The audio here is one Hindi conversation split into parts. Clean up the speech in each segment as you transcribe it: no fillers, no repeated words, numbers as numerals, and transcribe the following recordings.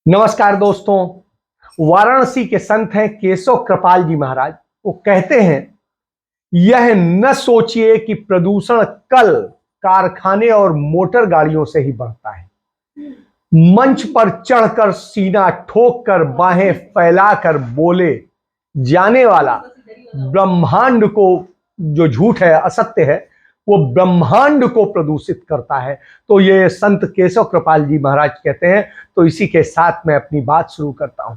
नमस्कार दोस्तों। वाराणसी के संत हैं केशव कृपाल जी महाराज। वो कहते हैं, यह न सोचिए कि प्रदूषण कल कारखाने और मोटर गाड़ियों से ही बढ़ता है। मंच पर चढ़कर सीना ठोक कर बाहें फैलाकर बोले जाने वाला ब्रह्मांड को, जो झूठ है, असत्य है, वो ब्रह्मांड को प्रदूषित करता है। तो ये संत केशव कृपाल जी महाराज कहते हैं। तो इसी के साथ मैं अपनी बात शुरू करता हूं।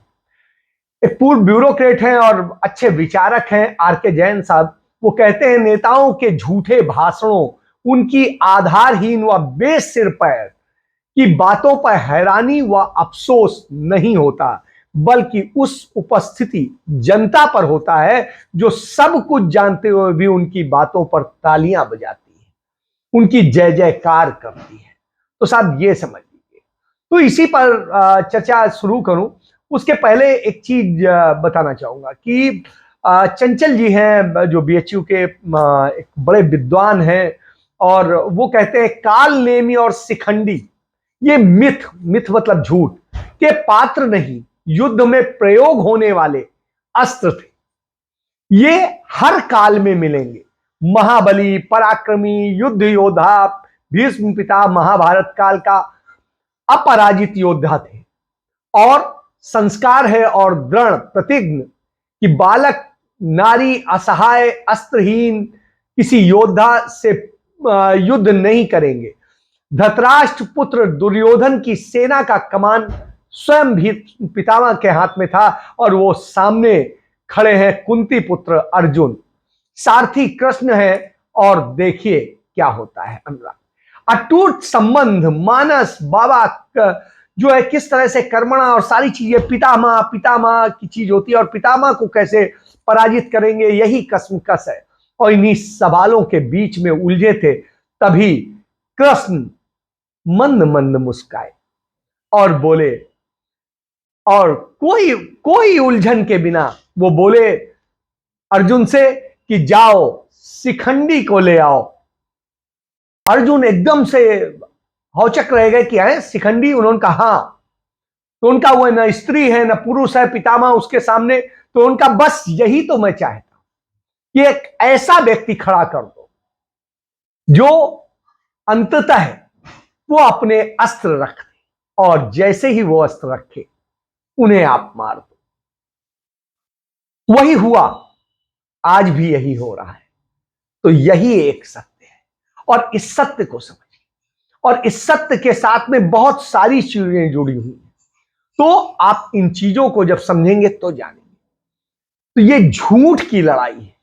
एक पूर्व ब्यूरोक्रेट हैं और अच्छे विचारक हैं आर के जैन साहब। वो कहते हैं, नेताओं के झूठे भाषणों, उनकी आधारहीन व बेसिर पैर की बातों पर हैरानी व अफसोस नहीं होता, बल्कि उस उपस्थिति जनता पर होता है जो सब कुछ जानते हुए भी उनकी बातों पर तालियां बजाती है, उनकी जय जयकार करती है। तो साहब ये समझ लीजिए। तो इसी पर चर्चा शुरू करूं उसके पहले एक चीज बताना चाहूंगा कि चंचल जी हैं जो बीएचयू के एक बड़े विद्वान हैं, और वो कहते हैं काल नेमी और शिखंडी ये मिथ मिथ मतलब झूठ के पात्र नहीं, युद्ध में प्रयोग होने वाले अस्त्र थे। ये हर काल में मिलेंगे। महाबली, पराक्रमी, युद्ध योद्धा भीष्म पिता महाभारत काल का अपराजित योद्धा थे, और संस्कार है और दृढ़ प्रतिज्ञ कि बालक, नारी, असहाय, अस्त्रहीन किसी योद्धा से युद्ध नहीं करेंगे। धृतराष्ट्र पुत्र दुर्योधन की सेना का कमान स्वयं भी पितामह के हाथ में था, और वो सामने खड़े हैं कुंती पुत्र अर्जुन। सारथी कृष्ण है, और देखिए क्या होता है। अनुराग, अटूट संबंध, मानस, बाबा जो है किस तरह से कर्मणा और सारी चीजें पितामह पितामह की चीज होती है, और पितामह को कैसे पराजित करेंगे, यही कसमकस है। और इन्हीं सवालों के बीच में उलझे थे। तभी कृष्ण मंद मंद मुस्काए और बोले, और कोई कोई उलझन के बिना वो बोले अर्जुन से कि जाओ शिखंडी को ले आओ। अर्जुन एकदम से हौचक रह गए कि है शिखंडी। उन्होंने कहा हाँ। तो उनका वो न स्त्री है न पुरुष है, पितामह उसके सामने। तो उनका बस यही तो मैं चाहता हूं कि एक ऐसा व्यक्ति खड़ा कर दो जो अंततः वो अपने अस्त्र रख दे, और जैसे ही वो अस्त्र रखे उन्हें आप मार दो। वही हुआ, आज भी यही हो रहा है। तो यही एक सत्य है, और इस सत्य को समझिए, और इस सत्य के साथ में बहुत सारी चीजें जुड़ी हुई हैं। तो आप इन चीजों को जब समझेंगे तो जानेंगे। तो ये झूठ की लड़ाई है,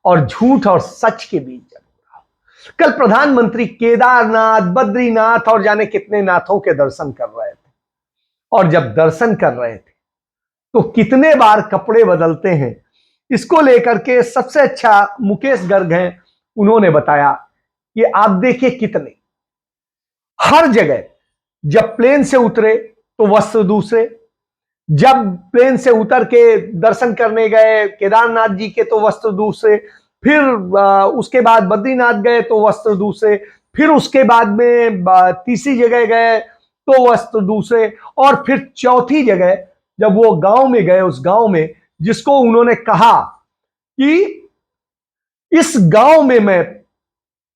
और झूठ और सच के बीच जंग हो रहा है। कल प्रधानमंत्री केदारनाथ, बद्रीनाथ और जाने कितने नाथों के दर्शन कर रहे थे, और जब दर्शन कर रहे थे तो कितने बार कपड़े बदलते हैं, इसको लेकर के सबसे अच्छा मुकेश गर्ग हैं। उन्होंने बताया कि आप देखिए कितने हर जगह जब प्लेन से उतरे तो वस्त्र दूसरे, जब प्लेन से उतर के दर्शन करने गए केदारनाथ जी के तो वस्त्र दूसरे, फिर उसके बाद बद्रीनाथ गए तो वस्त्र दूसरे, फिर उसके बाद में तीसरी जगह गए तो वस्त्र दूसरे, और फिर चौथी जगह जब वो गांव में गए, उस गांव में जिसको उन्होंने कहा कि इस गांव में मैं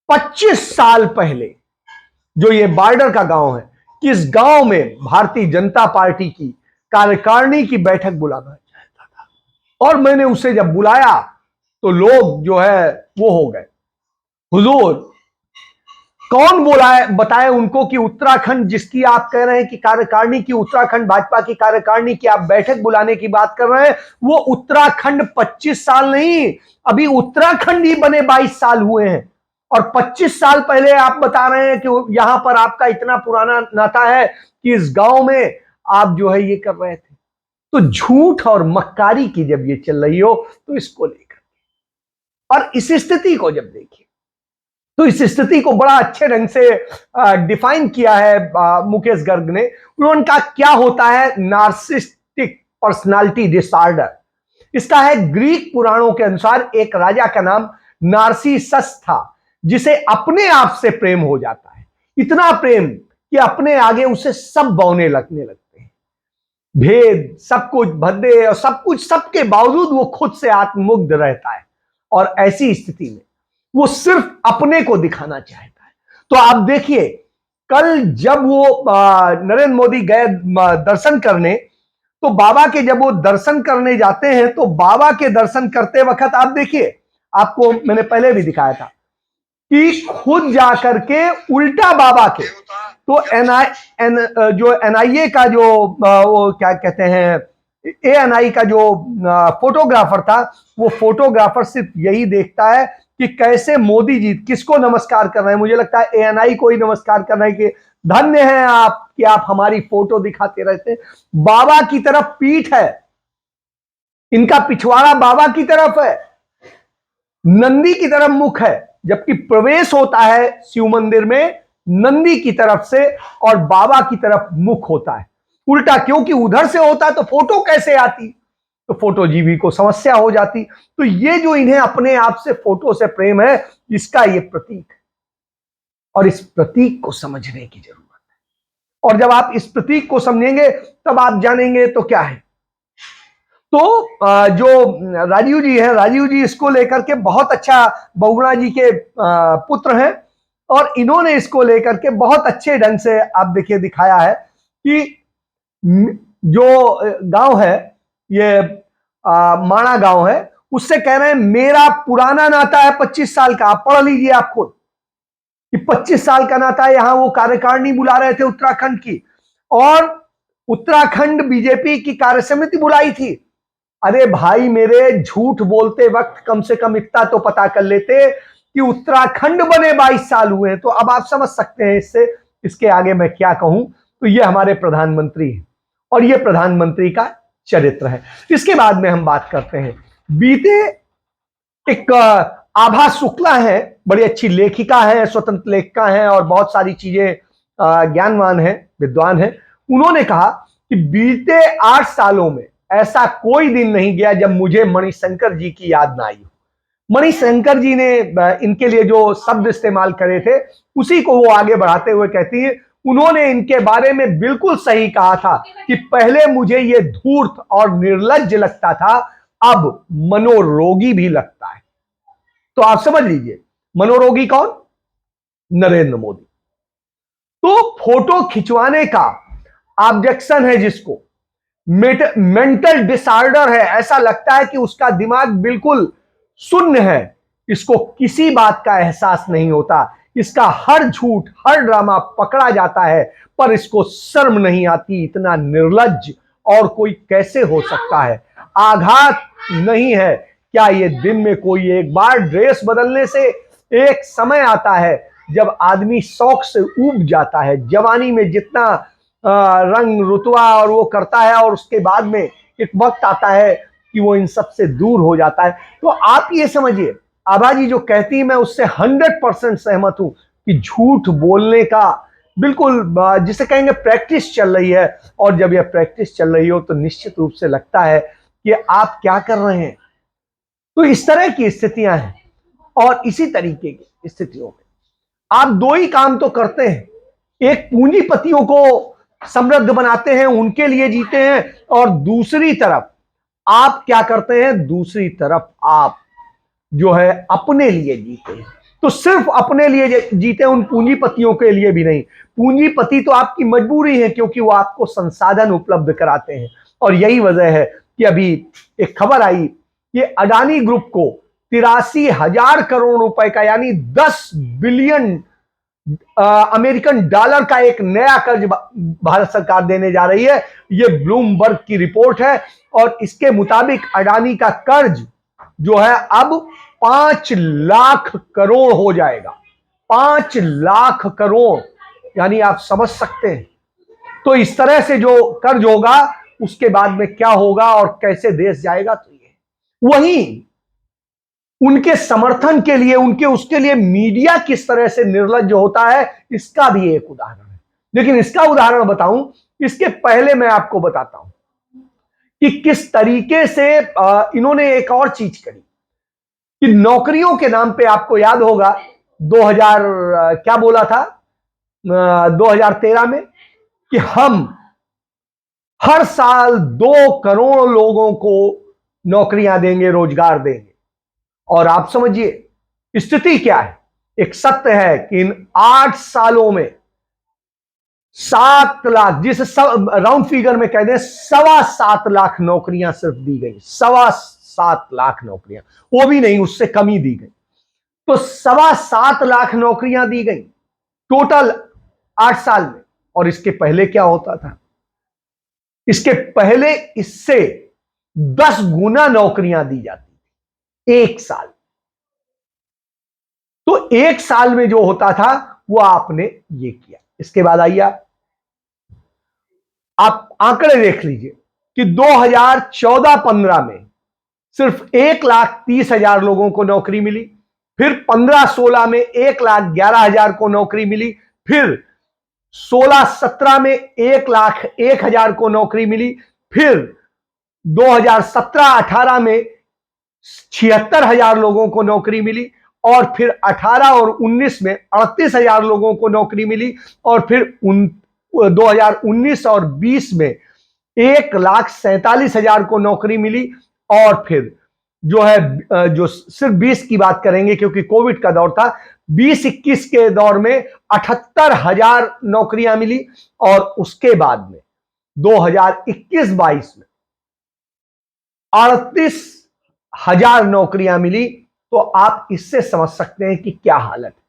25 साल पहले, जो ये बॉर्डर का गांव है, कि इस गांव में भारतीय जनता पार्टी की कार्यकारिणी की बैठक बुलाना चाहता था, और मैंने उसे जब बुलाया तो लोग जो है वो हो गए। हुजूर, कौन बुलाए बताए उनको कि उत्तराखंड, जिसकी आप कह रहे हैं कि कार्यकारिणी की, उत्तराखंड भाजपा की कार्यकारिणी की आप बैठक बुलाने की बात कर रहे हैं, वो उत्तराखंड 25 साल नहीं, अभी उत्तराखंड ही बने 22 साल हुए हैं, और 25 साल पहले आप बता रहे हैं कि यहां पर आपका इतना पुराना नाता है कि इस गांव में आप जो है ये कर रहे थे। तो झूठ और मक्कारी की जब ये चल रही हो तो इसको लेकर, और इस स्थिति को जब देखिए, तो इस स्थिति को बड़ा अच्छे ढंग से डिफाइन किया है मुकेश गर्ग ने। उन्होंने कहा क्या होता है नार्सिस्टिक पर्सनालिटी डिसऑर्डर। इसका है ग्रीक पुराणों के अनुसार एक राजा का नाम नार्सिसस था, जिसे अपने आप से प्रेम हो जाता है, इतना प्रेम कि अपने आगे उसे सब बौने लगने लगते हैं। भेद, सब कुछ भद्दे और सब कुछ, सबके बावजूद वो खुद से आत्ममुग्ध रहता है और ऐसी स्थिति में वो सिर्फ अपने को दिखाना चाहता है। तो आप देखिए, कल जब वो नरेंद्र मोदी गए दर्शन करने, तो बाबा के जब वो दर्शन करने जाते हैं तो बाबा के दर्शन करते वक्त आप देखिए, आपको मैंने पहले भी दिखाया था कि खुद जाकर के उल्टा बाबा के, तो जो एनआईए का जो वो क्या कहते हैं, एएनआई का जो फोटोग्राफर था, वो फोटोग्राफर सिर्फ यही देखता है कि कैसे मोदी जी किसको नमस्कार कर रहे हैं। मुझे लगता है एएनआई को ही नमस्कार कर रहे हैं कि धन्य हैं आप कि आप हमारी फोटो दिखाते रहते हैं। बाबा की तरफ पीठ है, इनका पिछवाड़ा बाबा की तरफ है, नंदी की तरफ मुख है, जबकि प्रवेश होता है शिव मंदिर में नंदी की तरफ से और बाबा की तरफ मुख होता है उल्टा, क्योंकि उधर से होता तो फोटो कैसे आती, तो फोटो जीवी को समस्या हो जाती। तो ये जो इन्हें अपने आप से फोटो से प्रेम है, इसका ये प्रतीक है और इस प्रतीक को समझने की जरूरत है। और जब आप इस प्रतीक को समझेंगे तब आप जानेंगे तो क्या है। तो जो राजीव जी हैं, राजीव जी इसको लेकर के बहुत अच्छा, बहुगुणा जी के पुत्र हैं और इन्होंने इसको लेकर के बहुत अच्छे ढंग से आप देखिए दिखाया है कि जो गांव है ये माणा गांव है, उससे कह रहे हैं मेरा पुराना नाता है 25 साल का। आप पढ़ लीजिए आप खुद कि 25 साल का नाता है। यहां वो कार्यकारिणी बुला रहे थे उत्तराखंड की और उत्तराखंड बीजेपी की कार्यसमिति बुलाई थी। अरे भाई मेरे, झूठ बोलते वक्त कम से कम इतना तो पता कर लेते कि उत्तराखंड बने 22 साल हुए हैं। तो अब आप समझ सकते हैं इससे, इसके आगे मैं क्या कहूं। तो ये हमारे प्रधानमंत्री हैं और ये प्रधानमंत्री का चरित्र है। इसके बाद में हम बात करते हैं, बीते एक आभा शुक्ला है, बड़ी अच्छी लेखिका है, स्वतंत्र लेखिका है और बहुत सारी चीजें ज्ञानवान है, विद्वान है। उन्होंने कहा कि बीते 8 सालों में ऐसा कोई दिन नहीं गया जब मुझे मणिशंकर जी की याद ना आई हो। मणिशंकर जी ने इनके लिए जो शब्द इस्तेमाल करे थे उसी को वो आगे बढ़ाते हुए कहती है, उन्होंने इनके बारे में बिल्कुल सही कहा था कि पहले मुझे ये धूर्त और निर्लज्ज लगता था, अब मनोरोगी भी लगता है। तो आप समझ लीजिए मनोरोगी कौन? नरेंद्र मोदी। तो फोटो खिंचवाने का ऑब्जेक्शन है जिसको, मेंटल डिसऑर्डर है, ऐसा लगता है कि उसका दिमाग बिल्कुल शून्य है, इसको किसी बात का एहसास नहीं होता, इसका हर झूठ हर ड्रामा पकड़ा जाता है पर इसको शर्म नहीं आती। इतना निर्लज्ज और कोई कैसे हो सकता है? आघात नहीं है क्या ये दिन में कोई एक बार ड्रेस बदलने से एक समय आता है जब आदमी शौक से ऊब जाता है, जवानी में जितना रंग रुतवा और वो करता है और उसके बाद में एक वक्त आता है कि वो इन सब से दूर हो जाता है। तो आप ये समझिए, आभा जी जो कहती है मैं उससे 100% सहमत हूं कि झूठ बोलने का बिल्कुल जिसे कहेंगे प्रैक्टिस चल रही है और जब यह प्रैक्टिस चल रही हो तो निश्चित रूप से लगता है कि आप क्या कर रहे हैं। तो इस तरह की स्थितियां हैं और इसी तरीके की स्थितियों में आप दो ही काम तो करते हैं, एक पूंजीपतियों को समृद्ध बनाते हैं, उनके लिए जीते हैं और दूसरी तरफ आप क्या करते हैं? दूसरी तरफ आप जो है अपने लिए जीते हैं। तो सिर्फ अपने लिए जीते, उन पूंजीपतियों के लिए भी नहीं। पूंजीपति तो आपकी मजबूरी है क्योंकि वो आपको संसाधन उपलब्ध कराते हैं और यही वजह है कि अभी एक खबर आई, ये अडानी ग्रुप को 83,000 करोड़ रुपए का यानी 10 बिलियन अमेरिकन डॉलर का एक नया कर्ज भारत सरकार देने जा रही है। ये ब्लूमबर्ग की रिपोर्ट है और इसके मुताबिक अडानी का कर्ज जो है अब 5 लाख करोड़ हो जाएगा। 5 लाख करोड़, यानी आप समझ सकते हैं। तो इस तरह से जो कर्ज होगा उसके बाद में क्या होगा और कैसे देश जाएगा। तो ये वहीं उनके समर्थन के लिए, उनके उसके लिए मीडिया किस तरह से निर्लज्ज होता है, इसका भी एक उदाहरण है। लेकिन इसका उदाहरण बताऊं इसके पहले मैं आपको बताता हूं कि किस तरीके से इन्होंने एक और चीज करी कि नौकरियों के नाम पे, आपको याद होगा 2000 क्या बोला था 2013 में कि हम हर साल 2 करोड़ लोगों को नौकरियां देंगे, रोजगार देंगे। और आप समझिए स्थिति क्या है। एक सत्य है कि इन 8 सालों में 7 लाख, जिसे राउंड फिगर में कह दें 7.25 लाख नौकरियां सिर्फ दी गई। 7.25 लाख नौकरियां, वो भी नहीं, उससे कम ही दी गई। तो 7.25 लाख नौकरियां दी गई टोटल 8 साल में। और इसके पहले क्या होता था? इसके पहले इससे 10 गुना नौकरियां दी जाती थी एक साल। तो एक साल में जो होता था वो आपने ये किया। इसके बाद आइए आप आंकड़े देख लीजिए कि 2014-15 में सिर्फ 1,30,000 लोगों को नौकरी मिली। फिर 15-16 में 1,11,000 को नौकरी मिली। फिर 16-17 में 1,01,000 को नौकरी मिली। फिर 2017-18 में 76,000 लोगों को नौकरी मिली। और फिर 18 और 19 में 38,000 लोगों को नौकरी मिली। और फिर 2019 और 20 में 1,47,000 को नौकरी मिली। और फिर जो है, जो सिर्फ 20 की बात करेंगे क्योंकि कोविड का दौर था, 20-21 के दौर में 78,000 नौकरियां मिली। और उसके बाद में 2021-22 में 38,000 नौकरियां मिली। तो आप इससे समझ सकते हैं कि क्या हालत है।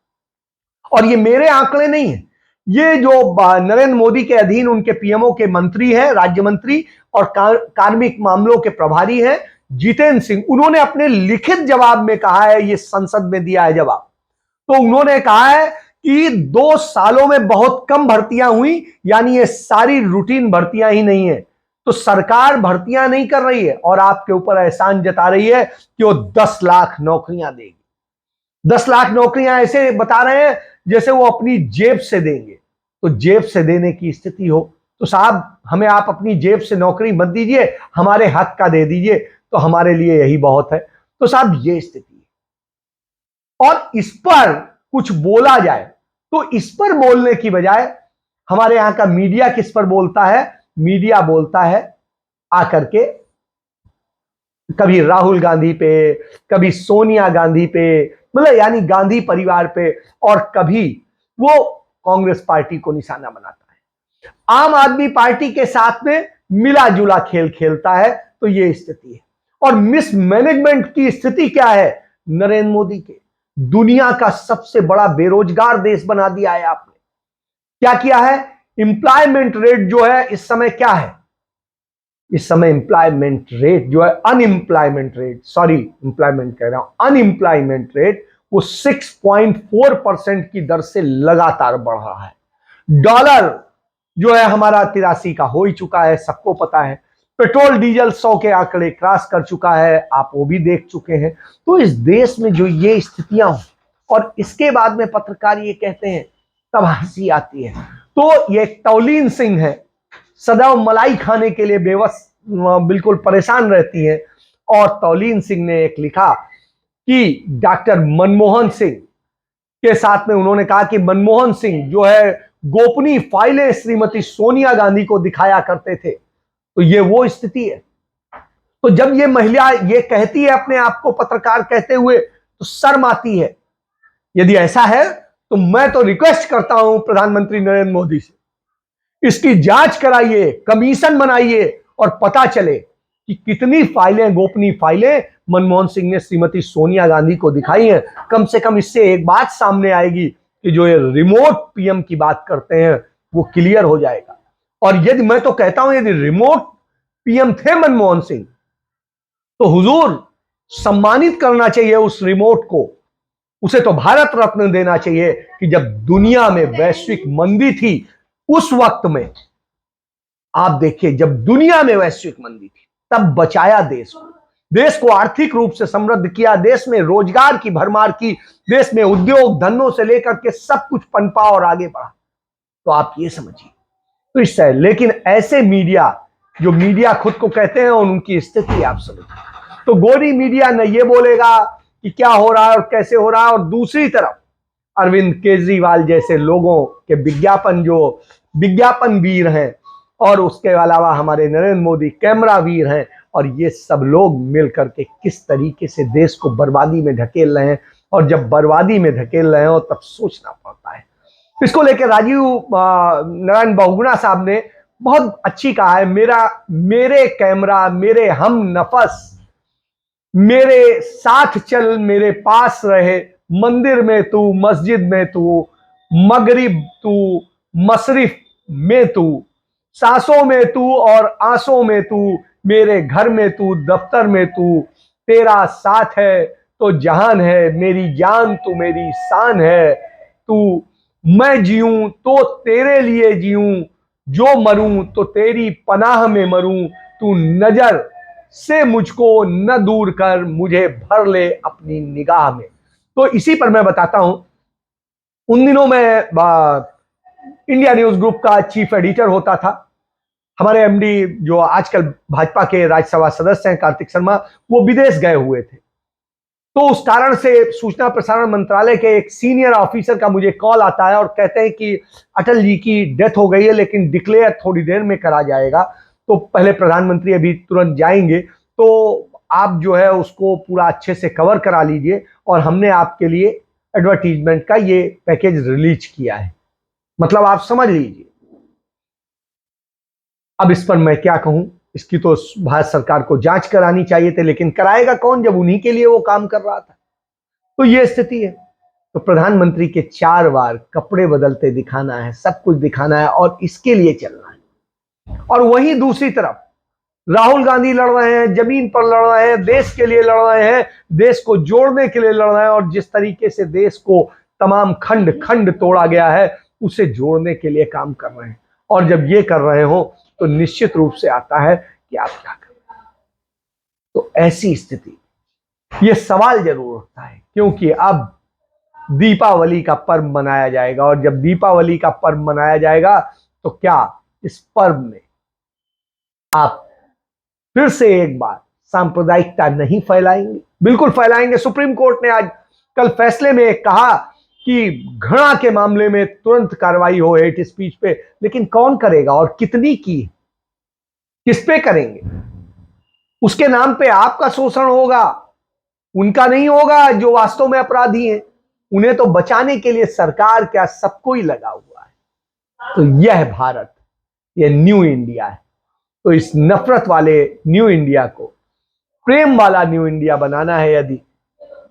और ये मेरे आंकड़े नहीं है, ये जो नरेंद्र मोदी के अधीन उनके पीएमओ के मंत्री हैं, राज्य मंत्री और कार्मिक मामलों के प्रभारी हैं जितेंद्र सिंह, उन्होंने अपने लिखित जवाब में कहा है, ये संसद में दिया है जवाब। तो उन्होंने कहा है कि 2 सालों में बहुत कम भर्तियां हुई, यानी ये सारी रूटीन भर्तियां ही नहीं है। तो सरकार भर्तियां नहीं कर रही है और आपके ऊपर एहसान जता रही है कि वो 10 लाख नौकरियां देगी। 10 लाख नौकरियां ऐसे बता रहे हैं जैसे वो अपनी जेब से देंगे। तो जेब से देने की स्थिति हो तो साहब, हमें आप अपनी जेब से नौकरी मत दीजिए, हमारे हक का दे दीजिए, तो हमारे लिए यही बहुत है। तो साहब ये स्थिति है। और इस पर कुछ बोला जाए तो इस पर बोलने की बजाय हमारे यहां का मीडिया किस पर बोलता है? मीडिया बोलता है आकर के कभी राहुल गांधी पे, कभी सोनिया गांधी पे, मतलब यानी गांधी परिवार पे, और कभी वो कांग्रेस पार्टी को निशाना बनाता है। आम आदमी पार्टी के साथ में मिला जुला खेल खेलता है। तो ये स्थिति है। और मिसमैनेजमेंट की स्थिति क्या है? नरेंद्र मोदी के दुनिया का सबसे बड़ा बेरोजगार देश बना दिया है आपने। क्या किया है? एम्प्लॉयमेंट रेट जो है इस समय क्या है? इस समय एम्प्लॉयमेंट रेट जो है, अनएम्प्लॉयमेंट रेट, सॉरी एम्प्लॉयमेंट कह रहा हूं, अनएम्प्लॉयमेंट रेट, वो 6.4% की दर से लगातार बढ़ रहा है। डॉलर जो है हमारा 83 का हो ही चुका है, सबको पता है। पेट्रोल डीजल 100 के आंकड़े क्रॉस कर चुका है, आप वो भी देख चुके हैं। तो इस देश में जो ये स्थितियां हो और इसके बाद में पत्रकार ये कहते हैं, तब हंसी आती है। तो ये तौलीन सिंह है, सदैव मलाई खाने के लिए बेबस बिल्कुल परेशान रहती है। और तौलीन सिंह ने एक लिखा कि डॉक्टर मनमोहन सिंह के साथ में उन्होंने कहा कि मनमोहन सिंह जो है गोपनीय फाइलें श्रीमती सोनिया गांधी को दिखाया करते थे। तो ये वो स्थिति है। तो जब ये महिला ये कहती है अपने आप को पत्रकार कहते हुए, तो शर्म आती है। यदि ऐसा है तो मैं तो रिक्वेस्ट करता हूं प्रधानमंत्री नरेंद्र मोदी से, इसकी जांच कराइए, कमीशन बनाइए और पता चले कि कितनी फाइलें, गोपनीय फाइलें मनमोहन सिंह ने श्रीमती सोनिया गांधी को दिखाई हैं। कम से कम इससे एक बात सामने आएगी कि जो ये रिमोट पीएम की बात करते हैं वो क्लियर हो जाएगा। और यदि मैं तो कहता हूं यदि रिमोट पीएम थे मनमोहन सिंह, तो हुजूर सम्मानित करना चाहिए उस रिमोट को, उसे तो भारत रत्न देना चाहिए कि जब दुनिया में वैश्विक मंदी थी उस वक्त में, आप देखिए जब दुनिया में वैश्विक मंदी थी तब बचाया देश को आर्थिक रूप से समृद्ध किया, देश में रोजगार की भरमार की, देश में उद्योग धंधों से लेकर के सब कुछ पनपा और आगे बढ़ा। तो आप ये समझिए। तो इससे, लेकिन ऐसे मीडिया जो मीडिया खुद को कहते हैं और उनकी स्थिति आप समझिए। तो गोरी मीडिया न ये बोलेगा कि क्या हो रहा है और कैसे हो रहा है, और दूसरी तरफ अरविंद केजरीवाल जैसे लोगों के विज्ञापन, जो विज्ञापन वीर हैं और उसके अलावा हमारे नरेंद्र मोदी कैमरा वीर हैं, और ये सब लोग मिलकर के किस तरीके से देश को बर्बादी में ढकेल रहे हैं। और जब बर्बादी में धकेल रहे हो तब सोचना पड़ता है। इसको लेकर राजीव नारायण बहुगुणा साहब ने बहुत अच्छी कहा है, मेरे कैमरा मेरे हम नफस, मेरे साथ चल मेरे पास रहे, मंदिर में तू मस्जिद में तू, मगरिब तू मशरिफ में तू, सांसों में तू और आंसों में तू, मेरे घर में तू दफ्तर में तू, तेरा साथ है तो जहान है, मेरी जान तू मेरी शान है तू, मैं जीऊं तो तेरे लिए जीऊं, जो मरूं तो तेरी पनाह में मरूं, तू नजर से मुझको न दूर कर, मुझे भर ले अपनी निगाह में। तो इसी पर मैं बताता हूं, उन दिनों में इंडिया न्यूज ग्रुप का चीफ एडिटर होता था हमारे एमडी, जो आजकल भाजपा के राज्यसभा सदस्य हैं कार्तिक शर्मा, वो विदेश गए हुए थे। तो उस कारण से सूचना प्रसारण मंत्रालय के एक सीनियर ऑफिसर का मुझे कॉल आता है और कहते हैं कि अटल जी की डेथ हो गई है, लेकिन डिक्लेयर थोड़ी देर में करा जाएगा, तो पहले प्रधानमंत्री अभी तुरंत जाएंगे, तो आप जो है उसको पूरा अच्छे से कवर करा लीजिए, और हमने आपके लिए एडवर्टीजमेंट का ये पैकेज रिलीज किया है। मतलब आप समझ लीजिए। अब इस पर मैं क्या कहूं, इसकी तो भारत सरकार को जांच करानी चाहिए थी, लेकिन कराएगा कौन जब उन्हीं के लिए वो काम कर रहा था। तो ये स्थिति है। तो प्रधानमंत्री के 4 बार कपड़े बदलते दिखाना है, सब कुछ दिखाना है, और इसके लिए चलना है। और वहीं दूसरी तरफ राहुल गांधी लड़ रहे हैं, जमीन पर लड़ रहे हैं, देश के लिए लड़ रहे हैं, देश को जोड़ने के लिए लड़ रहे हैं, और जिस तरीके से देश को तमाम खंड खंड तोड़ा गया है उसे जोड़ने के लिए काम कर रहे हैं। और जब ये कर रहे हो तो निश्चित रूप से आता है कि आप क्या कर रहे हैं। तो ऐसी स्थिति, ये सवाल जरूर उठता है, क्योंकि अब दीपावली का पर्व मनाया जाएगा, और जब दीपावली का पर्व मनाया जाएगा तो क्या इस पर्व में आप फिर से एक बार सांप्रदायिकता नहीं फैलाएंगे? बिल्कुल फैलाएंगे। सुप्रीम कोर्ट ने आज कल फैसले में कहा कि घृणा के मामले में तुरंत कार्रवाई हो हेट स्पीच पे, लेकिन कौन करेगा और कितनी की, किस पे करेंगे? उसके नाम पे आपका शोषण होगा, उनका नहीं होगा जो वास्तव में अपराधी हैं। उन्हें तो बचाने के लिए सरकार क्या सबको ही लगा हुआ है। तो यह भारत, यह न्यू इंडिया है। तो इस नफरत वाले न्यू इंडिया को प्रेम वाला न्यू इंडिया बनाना है, यदि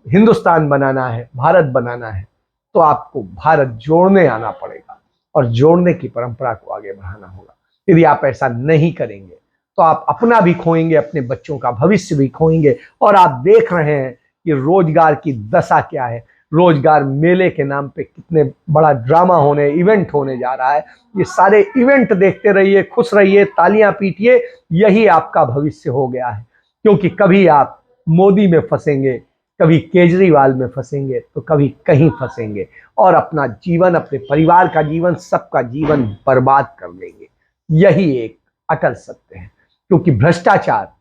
हिंदुस्तान बनाना है, भारत बनाना है, तो आपको भारत जोड़ने आना पड़ेगा, और जोड़ने की परंपरा को आगे बढ़ाना होगा। यदि आप ऐसा नहीं करेंगे तो आप अपना भी खोएंगे, अपने बच्चों का भविष्य भी खोएंगे। और आप देख रहे हैं कि रोजगार की दशा क्या है। रोजगार मेले के नाम पे कितने बड़ा ड्रामा होने, इवेंट होने जा रहा है। ये सारे इवेंट देखते रहिए, खुश रहिए, तालियां पीटिए, यही आपका भविष्य हो गया है। क्योंकि कभी आप मोदी में फंसेंगे, कभी केजरीवाल में फंसेंगे, तो कभी कहीं फंसेंगे, और अपना जीवन, अपने परिवार का जीवन, सबका जीवन बर्बाद कर देंगे। यही एक अटल सत्य है। क्योंकि भ्रष्टाचार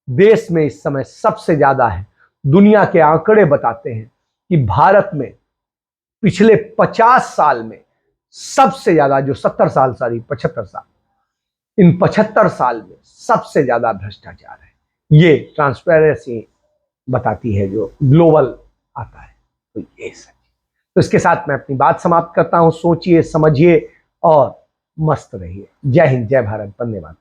देश में इस समय सबसे ज्यादा है। दुनिया के आंकड़े बताते हैं कि भारत में पिछले 50 साल में सबसे ज्यादा, जो 70 साल, सॉरी 75 साल, इन 75 साल में सबसे ज्यादा भ्रष्टाचार है। ये ट्रांसपेरेंसी बताती है, जो ग्लोबल आता है। तो ये सच। तो इसके साथ मैं अपनी बात समाप्त करता हूं। सोचिए, समझिए और मस्त रहिए। जय हिंद, जय भारत, वंदे मातरम।